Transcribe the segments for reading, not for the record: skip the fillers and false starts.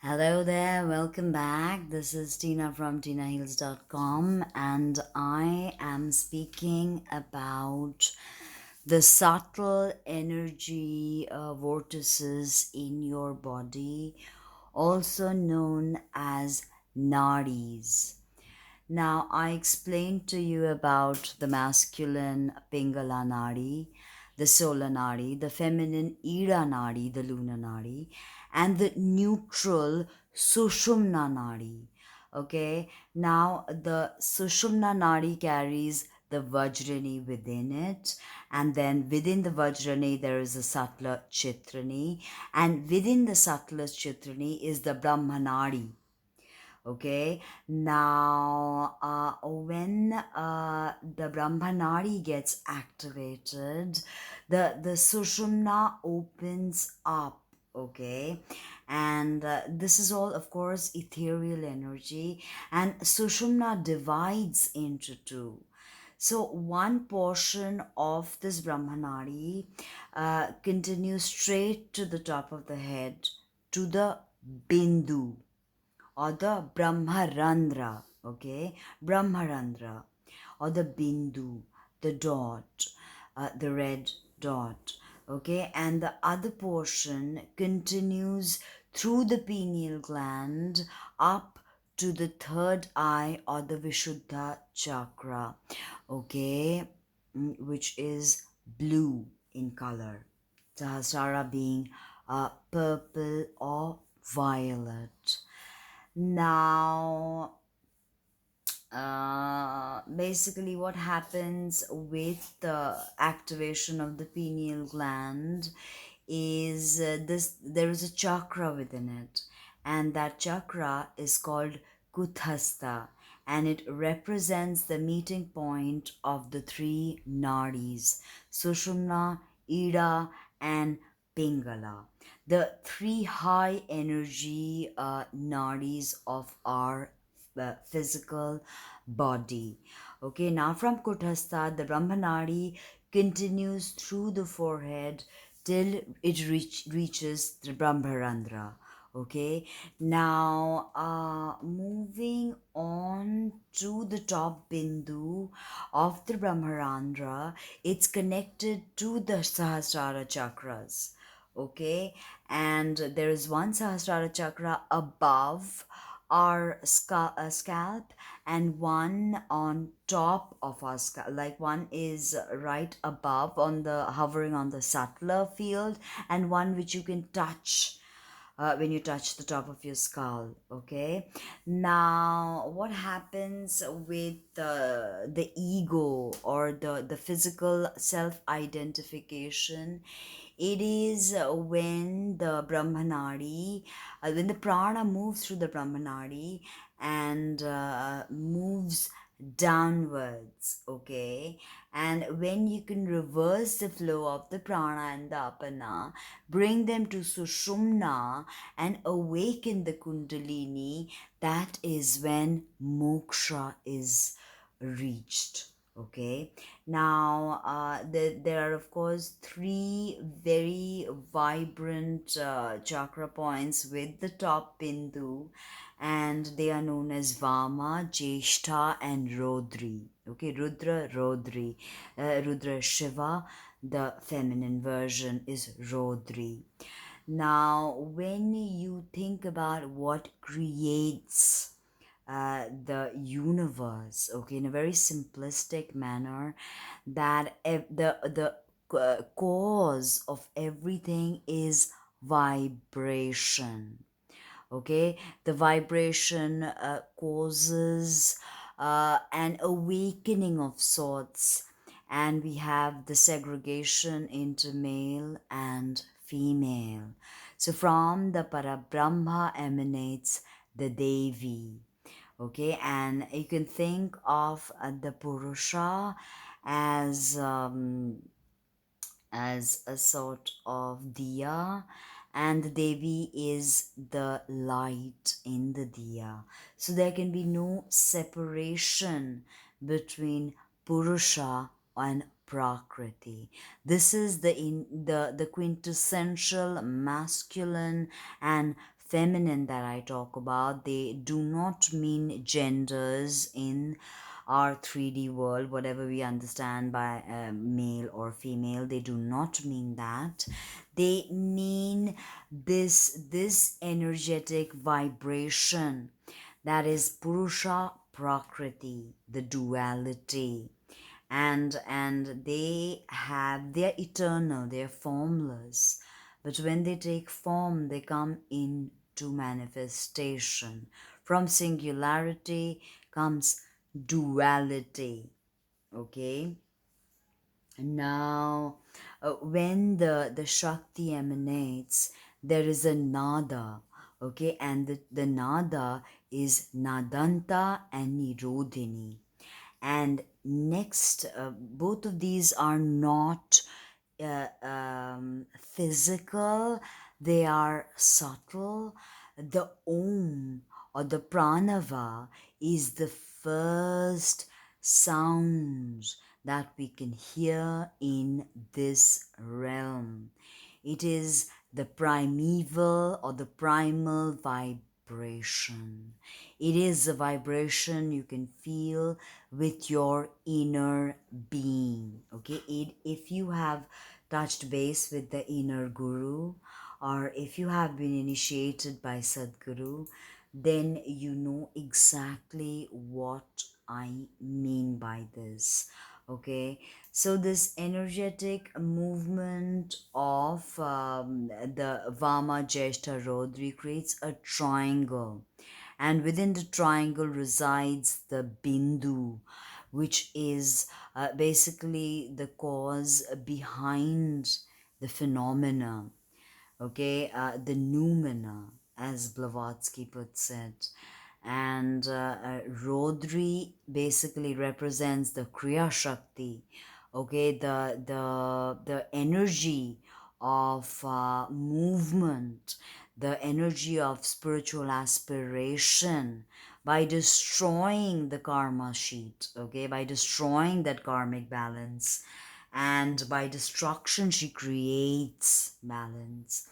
Hello there, welcome back. This is Tina from TinaHeals.com, and I am speaking about the subtle energy vortices in your body, also known as nadis. Now, I explained to you about the masculine Pingala Nadi, the Solar Nadi, the feminine Ida Nadi, the Lunar Nadi, and the neutral Sushumna Nadi. Okay, now the Sushumna Nadi carries the Vajrani within it, and then within the Vajrani there is a subtler Chitrani, and within the subtler Chitrani is the Brahmanadi. Okay, now when the Brahmanadi gets activated, the Sushumna opens up. Okay, and this is all, of course, ethereal energy, and Sushumna divides into two. So one portion of this Brahmanadi continues straight to the top of the head, to the Bindu, or the Brahmarandra, okay? Brahmarandra, or the Bindu, the dot, the red dot, okay? And the other portion continues through the pineal gland up to the third eye, or the Vishuddha chakra, okay? Which is blue in color. Sahasrara being purple or violet. Now, basically, what happens with the activation of the pineal gland is there is a chakra within it, and that chakra is called Kuthastha, and it represents the meeting point of the three nadis, Sushumna, Ida, and Pingala, the three high energy nadis of our physical body. Okay, now from Kuthastha, the Brahmanadi continues through the forehead till it reaches the Brahmarandra. Okay, now moving on to the top Bindu of the Brahmarandra, it's connected to the Sahasrara Chakras. Okay, and there is one Sahasrara Chakra above our scalp, and one on top of our scalp, like one is right above on the hovering on the subtler field, and one which you can touch when you touch the top of your skull. Okay, now what happens with the ego, or the physical self identification? It is when the Brahmanadi, when the prana moves through the Brahmanadi and moves downwards, okay? And when you can reverse the flow of the prana and the apana, bring them to Sushumna and awaken the Kundalini, that is when moksha is reached. Okay, now there are, of course, three very vibrant chakra points with the top Bindu, and they are known as Vama, Jeshta, and Rodri. Okay, Rudra, Rodri. Rudra Shiva, the feminine version is Rodri. Now, when you think about what creates the universe, okay, in a very simplistic manner, that the cause of everything is vibration. Okay, the vibration causes an awakening of sorts, and we have the segregation into male and female. So from the Parabrahma emanates the Devi. Okay, and you can think of the Purusha as a sort of diya, and the Devi is the light in the diya. So there can be no separation between Purusha and Prakriti. This is the quintessential masculine and feminine that I talk about, they do not mean genders in our 3D world, whatever we understand by male or female. They do not mean that. They mean this energetic vibration that is Purusha Prakriti, the duality. And they're eternal, they're formless, but when they take form they come into manifestation. From singularity comes duality. Okay, now when the Shakti emanates, there is a nada. Okay, and the nada is nadanta and nirodhini. And next, both of these are not physical, they are subtle. The Om or the Pranava is the first sound that we can hear in this realm. It is the primeval or the primal vibration. It is a vibration you can feel with your inner being. Okay, if you have touched base with the inner guru, or if you have been initiated by Sadguru, then you know exactly what I mean by this. Okay, so this energetic movement of the Vama Jeshta Rodri creates a triangle, and within the triangle resides the Bindu, which is basically the cause behind the phenomena. Okay, the noumena, as Blavatsky puts it. And Rodri basically represents the Kriya Shakti. Okay, the energy of movement, the energy of spiritual aspiration, by destroying the karma sheet. Okay, by destroying that karmic balance, and by destruction she creates balance.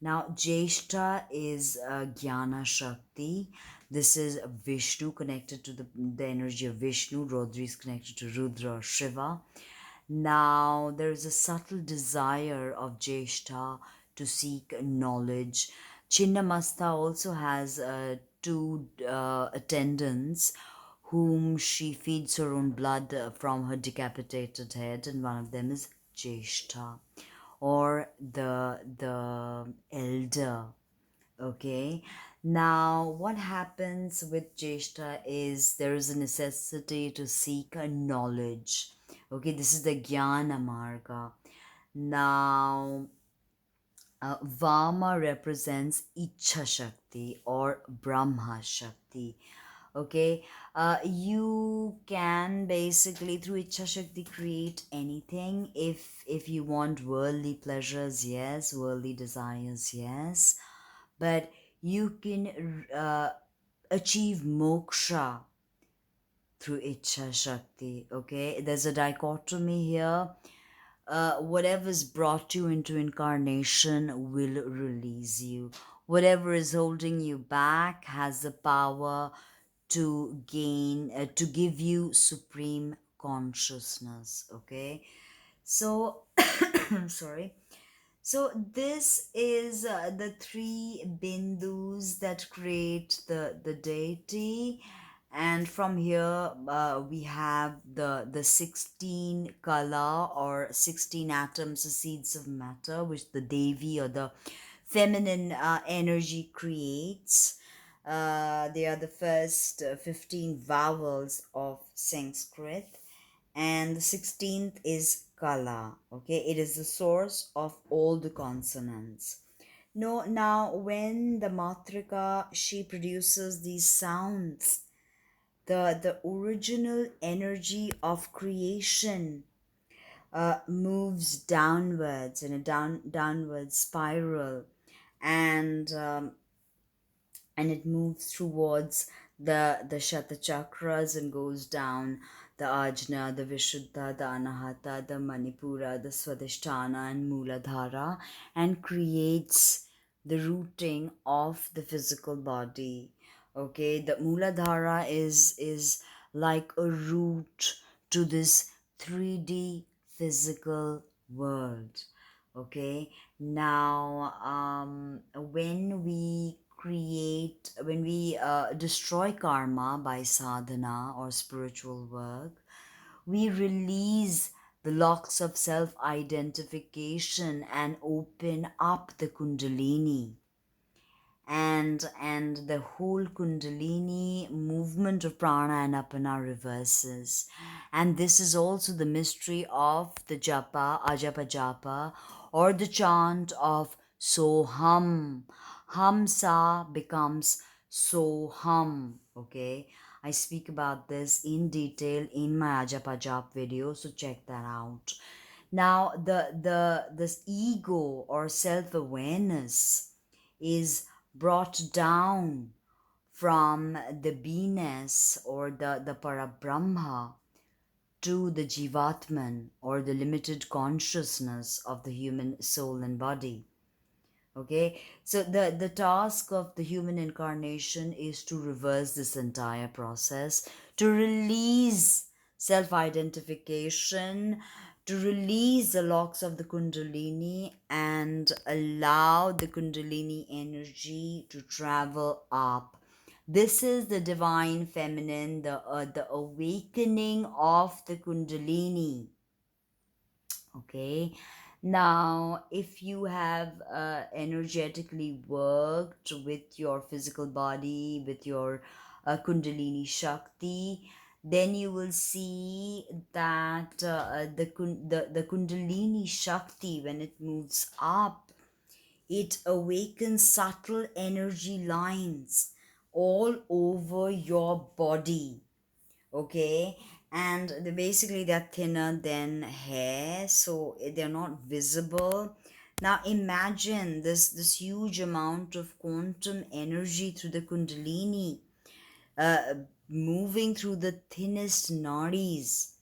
Now Jeshta is Jnana Shakti. This is Vishnu, connected to the energy of Vishnu. Rodri is connected to Rudra or Shiva. Now there is a subtle desire of Jeshta to seek knowledge. Chinnamasta also has two attendants whom she feeds her own blood from her decapitated head, and one of them is Jeshta, or the elder. Okay, now what happens with Jeshta is there is a necessity to seek a knowledge. Okay, this is the Jnana Marga. Now Vama represents Ichha Shakti or Brahma Shakti. Okay, you can basically through Ichha Shakti create anything. If you want worldly pleasures, yes, worldly desires, yes, but you can achieve moksha through Ichha Shakti. Okay, there's a dichotomy here. Whatever's brought you into incarnation will release you. Whatever is holding you back has the power to gain, to give you supreme consciousness. Okay, so sorry. So this is the three bindus that create the deity, and from here we have the 16 kala or 16 atoms, the seeds of matter, which the Devi or the feminine energy creates. They are the first 15 vowels of Sanskrit, and the 16th is Kala. Okay, it is the source of all the consonants. No, now when the Matrika, she produces these sounds, the original energy of creation moves downwards in a downward spiral, and it moves towards the Shata chakras and goes down the Ajna, the Vishuddha, the Anahata, the Manipura, the Swadhisthana and Mooladhara, and creates the rooting of the physical body. Okay, the Muladhara is like a root to this 3D physical world. Okay, now when we destroy karma by sadhana or spiritual work, we release the locks of self identification and open up the Kundalini, and the whole Kundalini movement of prana and apana reverses. And this is also the mystery of the japa, ajapa japa, or the chant of soham. Hamsa becomes soham. Okay, I speak about this in detail in my ajapa jap video, so check that out. Now the this ego or self-awareness is brought down from the beingness or the parabrahma to the jivatman or the limited consciousness of the human soul and body. Okay, so the task of the human incarnation is to reverse this entire process, to release self-identification, to release the locks of the kundalini and allow the kundalini energy to travel up. This is the divine feminine, the awakening of the kundalini. Okay, now if you have energetically worked with your physical body, with your kundalini shakti, then you will see that the kundalini shakti, when it moves up, it awakens subtle energy lines all over your body. Okay, and basically they're thinner than hair, so they're not visible. Now imagine this huge amount of quantum energy through the kundalini, uh, moving through the thinnest nadis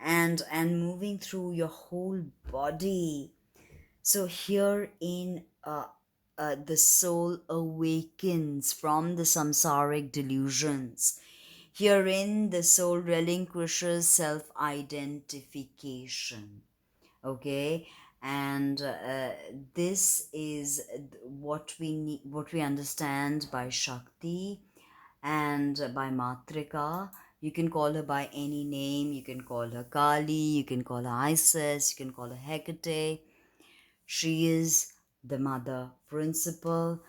and moving through your whole body. So here in the soul awakens from the samsaric delusions. Herein, the soul relinquishes self identification. Okay, and this is what we need, what we understand by Shakti and by Matrika. You can call her by any name. You can call her Kali, you can call her Isis, you can call her Hecate. She is the mother principle,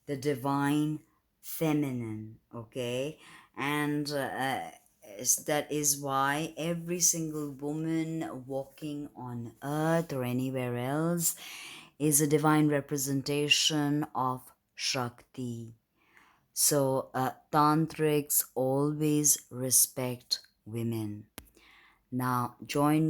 the divine feminine, okay? And that is why every single woman walking on earth or anywhere else is a divine representation of Shakti. So, tantrics always respect women. Now, join